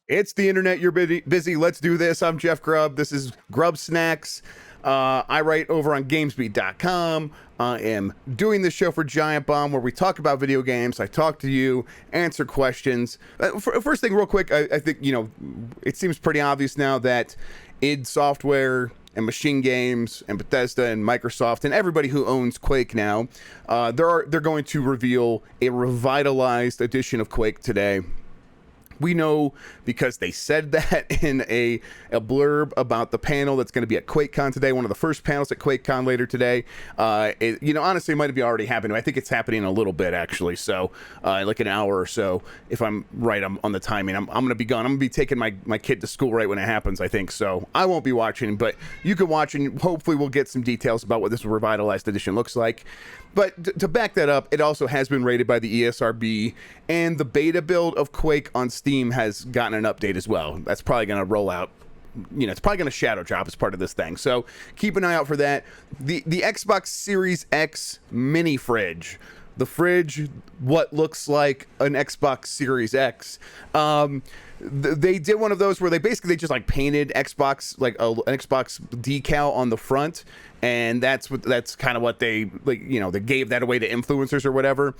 It's the internet. You're busy. Let's do this. I'm Jeff Grubb. This is GrubbSnax. I write over on GamesBeat.com. I am doing this show for Giant Bomb where we talk about video games. I talk to you, answer questions. First thing, real quick, I think, it seems pretty obvious now that id Software and Machine Games and Bethesda and Microsoft and everybody who owns Quake now, they're going to reveal a revitalized edition of Quake today. We know because they said that in a blurb about the panel that's going to be at QuakeCon today, one of the first panels at QuakeCon later today. Honestly, it might be already happening. I think it's happening in a little bit, actually. So, like an hour or so, if I'm right on the timing. I'm going to be gone. I'm going to be taking my kid to school right when it happens, I think. So, I won't be watching, but you can watch, and hopefully we'll get some details about what this revitalized edition looks like. But to back that up, it also has been rated by the ESRB, and the beta build of Quake on Steam has gotten an update as well. That's probably going to roll out. It's probably going to shadow drop as part of this thing. So keep an eye out for that. The Xbox Series X mini fridge. The fridge, what looks like an Xbox Series X. They did one of those where they just like painted Xbox, like an Xbox decal on the front, and that's kind of what they they gave that away to influencers or whatever.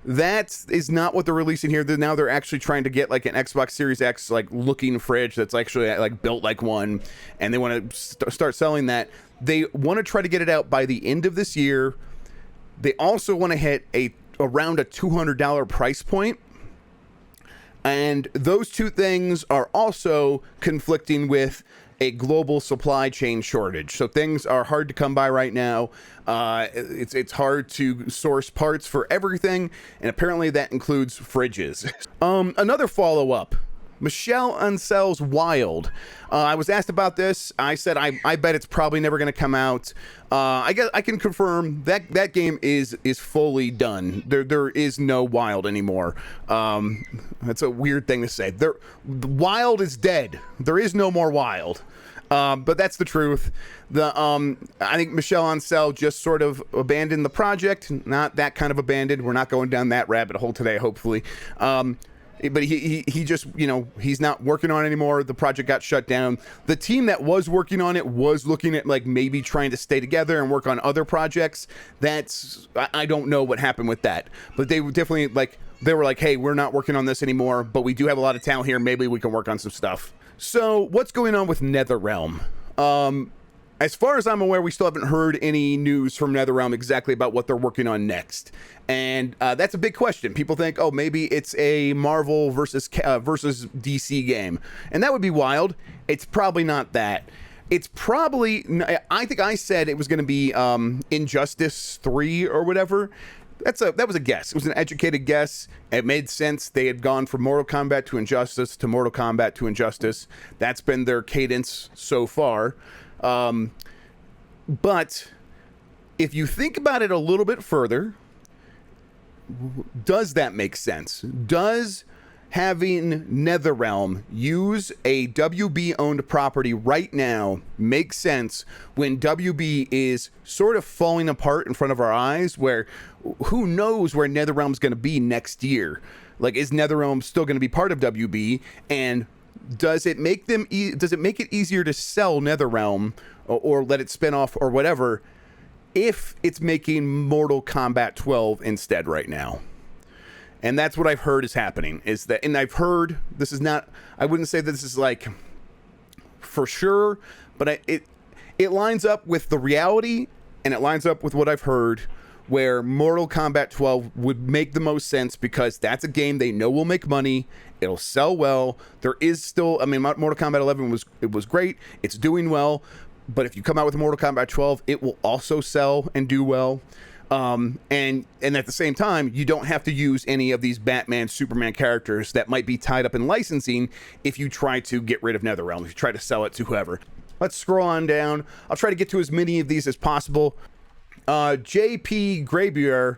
That is not what they're releasing here. Now they're actually trying to get like an Xbox Series X like looking fridge that's actually like built like one, and they want to start selling that. They want to try to get it out by the end of this year. They also want to hit around a $200 price point. And those two things are also conflicting with a global supply chain shortage. So things are hard to come by right now. It's hard to source parts for everything, and apparently that includes fridges. Another follow-up. Michelle Ansel's Wild. I was asked about this. I said I bet it's probably never going to come out. I guess I can confirm that game is fully done. There is no Wild anymore. That's a weird thing to say. Wild is dead. There is no more Wild. But that's the truth. I think Michelle Ancel just sort of abandoned the project. Not that kind of abandoned. We're not going down that rabbit hole today, hopefully. But he just, he's not working on it anymore. The project got shut down. The team that was working on it was looking at like maybe trying to stay together and work on other projects. I don't know what happened with that, but they were definitely they were like, hey, we're not working on this anymore, but we do have a lot of talent here. Maybe we can work on some stuff. So what's going on with NetherRealm? As far as I'm aware, we still haven't heard any news from NetherRealm exactly about what they're working on next. And that's a big question. People think, oh, maybe it's a Marvel versus DC game. And that would be wild. It's probably not that. It's probably, I think I said it was going to be Injustice 3 or whatever. That was a guess. It was an educated guess. It made sense. They had gone from Mortal Kombat to Injustice to Mortal Kombat to Injustice. That's been their cadence so far. But if you think about it a little bit further, does that make sense? Does having NetherRealm use a WB-owned property right now make sense when WB is sort of falling apart in front of our eyes, where who knows where NetherRealm's going to be next year? Like, is NetherRealm still going to be part of WB? And does it make it easier to sell NetherRealm or let it spin off or whatever if it's making Mortal Kombat 12 instead right now? And that's what I've heard is happening. And I've heard this is not. I wouldn't say that this is like for sure, but it lines up with the reality, and it lines up with what I've heard, where Mortal Kombat 12 would make the most sense because that's a game they know will make money. It'll sell well. There is still, Mortal Kombat 11 was great. It's doing well. But if you come out with Mortal Kombat 12, it will also sell and do well. And at the same time, you don't have to use any of these Batman, Superman characters that might be tied up in licensing if you try to get rid of NetherRealm, if you try to sell it to whoever. Let's scroll on down. I'll try to get to as many of these as possible. JP Grabier,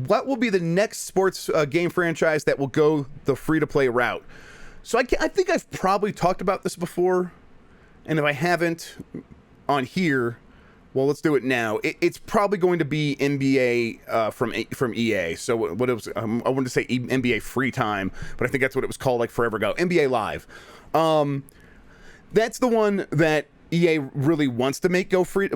what will be the next sports game franchise that will go the free-to-play route? So I think I've probably talked about this before, and if I haven't on here, Well, let's do it now. It's probably going to be NBA from EA. So what it was, I wanted to say NBA Free Time, but I think that's what it was called like forever ago. NBA Live. That's the one that EA really wants to make go free.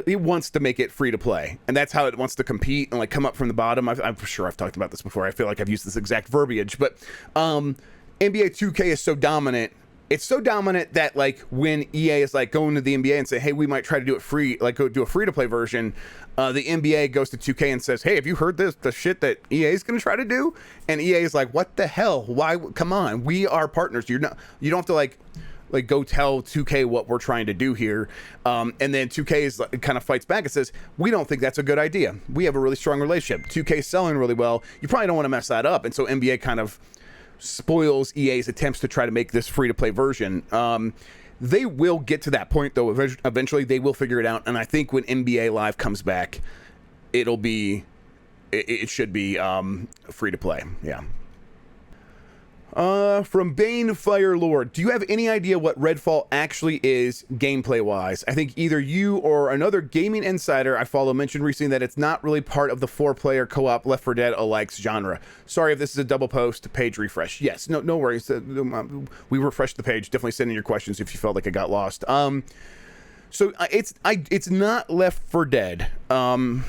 It wants to make it free to play, and that's how it wants to compete and like come up from the bottom. I'm sure I've talked about this before. I feel like I've used this exact verbiage, but NBA 2K is so dominant. It's so dominant that like when EA is like going to the NBA and say, hey, we might try to do it free, like go do a free to play version, the NBA goes to 2K and says, hey, have you heard the shit that EA is going to try to do? And EA is like, what the hell? Why? Come on, we are partners. You don't have to like go tell 2K what we're trying to do here. And then 2K is like, kind of fights back and says, we don't think that's a good idea. We have a really strong relationship. 2K is selling really well. You probably don't want to mess that up. And so NBA kind of spoils EA's attempts to try to make this free-to-play version. They will get to that point, though. Eventually, they will figure it out. And I think when NBA Live comes back, it should be free-to-play. Yeah. From Bane Fire Lord, do you have any idea what Redfall actually is gameplay-wise? I think either you or another gaming insider I follow mentioned recently that it's not really part of the 4-player co-op Left 4 Dead alikes genre. Sorry if this is a double post, page refresh. Yes, no worries. We refreshed the page. Definitely send in your questions if you felt like I got lost. So it's not Left 4 Dead. Definitely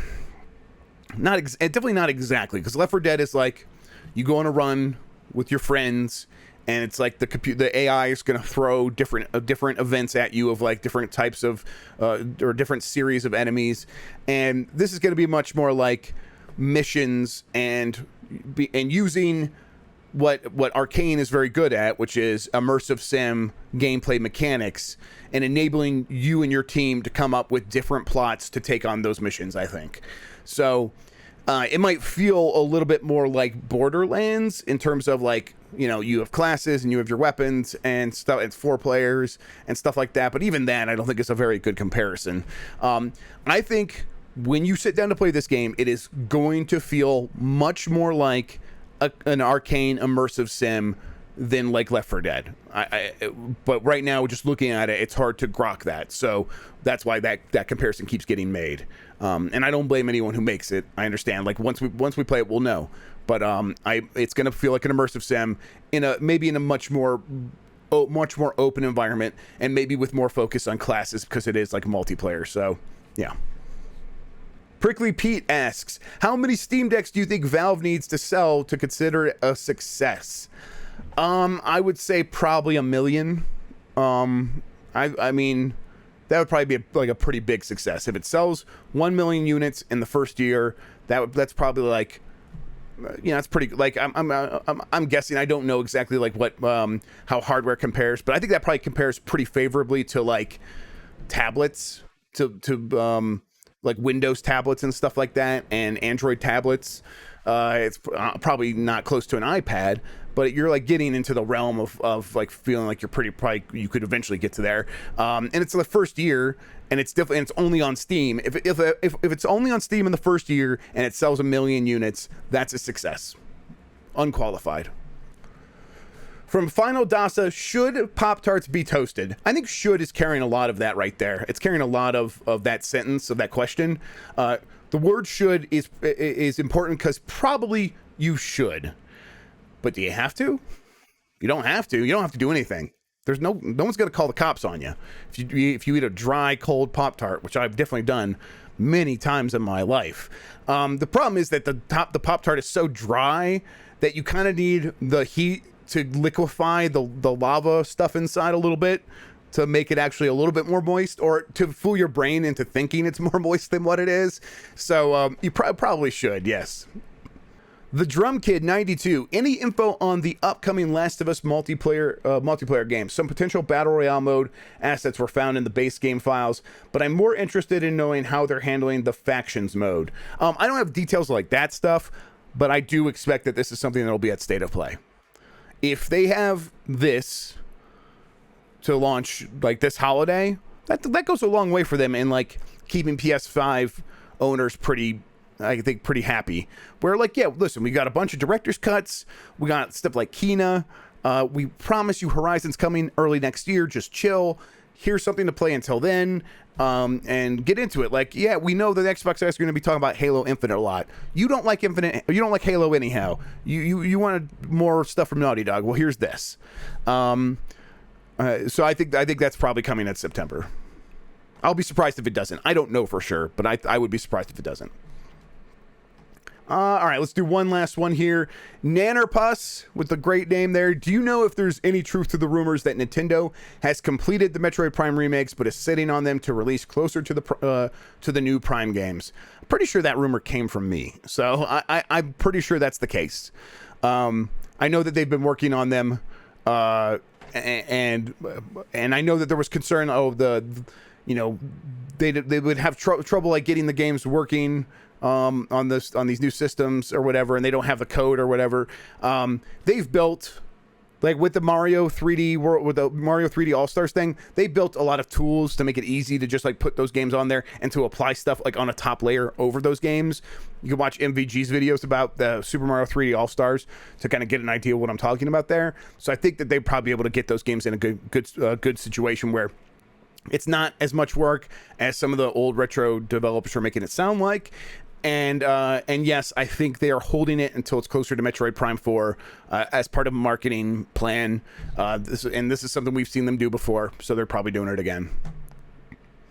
not exactly, because Left 4 Dead is like you go on a run with your friends, and it's like the AI is going to throw different events at you of like different types of or different series of enemies, and this is going to be much more like missions and using what Arcane is very good at, which is immersive sim gameplay mechanics, and enabling you and your team to come up with different plots to take on those missions, I think. So it might feel a little bit more like Borderlands in terms of like, you know, you have classes and you have your weapons and stuff. It's 4 players and stuff like that. But even then, I don't think it's a very good comparison. I think when you sit down to play this game, it is going to feel much more like an Arcane immersive sim than like Left 4 Dead. But right now, just looking at it, it's hard to grok that. So that's why that comparison keeps getting made. And I don't blame anyone who makes it. I understand. Like once we play it, we'll know. But it's gonna feel like an immersive sim maybe in a much more open environment, and maybe with more focus on classes because it is like multiplayer. So yeah. Prickly Pete asks, how many Steam Decks do you think Valve needs to sell to consider it a success? I would say probably 1 million. I mean, that would probably be like a pretty big success. If it sells 1 million units in the first year, that's probably like, you know, it's pretty, like, I'm guessing. I don't know exactly like what how hardware compares, but I think that probably compares pretty favorably to like tablets, to like Windows tablets and stuff like that, and Android tablets. It's probably not close to an iPad, but you're like getting into the realm of like feeling like you could eventually get to there. And it's the first year, and it's different. And it's only on Steam. If it's only on Steam in the first year and it sells 1 million units, that's a success. Unqualified. From Final Dasa, should Pop-Tarts be toasted? I think should is carrying a lot of that right there. It's carrying a lot of that sentence, of that question. The word should is important because probably you should. But do you have to? You don't have to. You don't have to do anything. There's no one's going to call the cops on you. If you eat a dry, cold Pop-Tart, which I've definitely done many times in my life. The problem is that the Pop-Tart is so dry that you kind of need the heat to liquefy the lava stuff inside a little bit to make it actually a little bit more moist, or to fool your brain into thinking it's more moist than what it is. So you probably should, yes. The Drum Kid 92. Any info on the upcoming Last of Us multiplayer game? Some potential battle royale mode assets were found in the base game files, but I'm more interested in knowing how they're handling the factions mode. I don't have details like that stuff, but I do expect that this is something that'll be at State of Play. If they have this to launch like this holiday, that goes a long way for them in like keeping PS5 owners pretty happy. Where like, yeah, listen, we got a bunch of director's cuts, we got stuff like Kena, we promise you Horizon's coming early next year, just chill. here's something to play until then, and get into it. Like, yeah, we know that Xbox guys are going to be talking about Halo Infinite a lot. You don't like Infinite, you don't like Halo anyhow. You wanted more stuff from Naughty Dog. Well, here's this. So I think that's probably coming in September. I'll be surprised if it doesn't. I don't know for sure, but I would be surprised if it doesn't. All right, let's do one last one here. Nannerpuss with the great name there. Do you know if there's any truth to the rumors that Nintendo has completed the Metroid Prime remakes but is sitting on them to release closer to the new Prime games? I'm pretty sure that rumor came from me, so I'm pretty sure that's the case. I know that they've been working on them, and I know that there was concern of they would have trouble like getting the games working on these new systems or whatever, and they don't have the code or whatever. They've built, like with the Mario 3D world, with the Mario 3D All-Stars thing, they built a lot of tools to make it easy to just like put those games on there and to apply stuff like on a top layer over those games. You can watch MVG's videos about the Super Mario 3D All-Stars to kind of get an idea of what I'm talking about there. So I think that they'd probably be able to get those games in a good situation where it's not as much work as some of the old retro developers are making it sound like. And yes, I think they are holding it until it's closer to Metroid Prime 4 as part of a marketing plan. This is something we've seen them do before, so they're probably doing it again.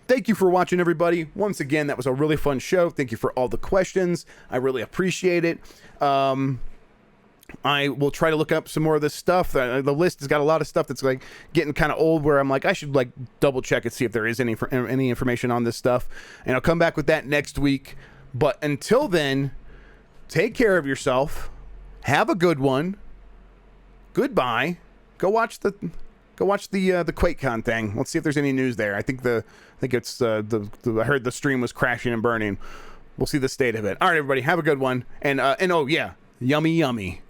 Thank you for watching, everybody. Once again, that was a really fun show. Thank you for all the questions. I really appreciate it. I will try to look up some more of this stuff. The list has got a lot of stuff that's like getting kind of old where I'm like, I should like double check and see if there is any information on this stuff. And I'll come back with that next week. But until then, take care of yourself. Have a good one. Goodbye. Go watch the QuakeCon thing. Let's see if there's any news there. I think I heard the stream was crashing and burning. We'll see the state of it. All right, everybody, have a good one. And oh yeah, yummy.